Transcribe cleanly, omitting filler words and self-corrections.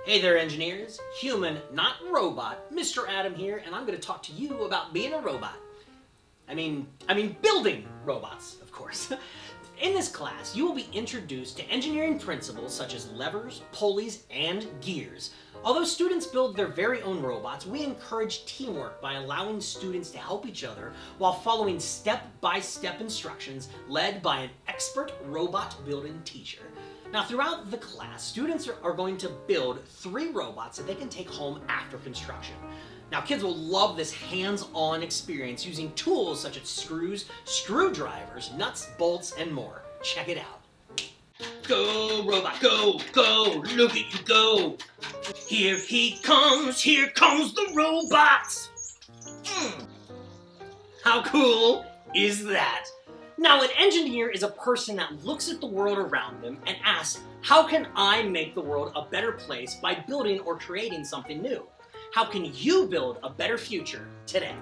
Hey there, engineers. Human, not robot. Mr. Adam here, and I'm going to talk to you about being a robot. I mean, building robots, of course. In this class, you will be introduced to engineering principles such as levers, pulleys, and gears. Although students build their very own robots, we encourage teamwork by allowing students to help each other while following step-by-step instructions led by an expert robot building teacher. Now, throughout the class, students are going to build 3 robots that they can take home after construction. Now, kids will love this hands-on experience using tools such as screws, screwdrivers, nuts, bolts, and more. Check it out. Go, robot, go, go, look at you go. Here comes the robots. How cool is that? Now, an engineer is a person that looks at the world around them and asks, how can I make the world a better place by building or creating something new? How can you build a better future today?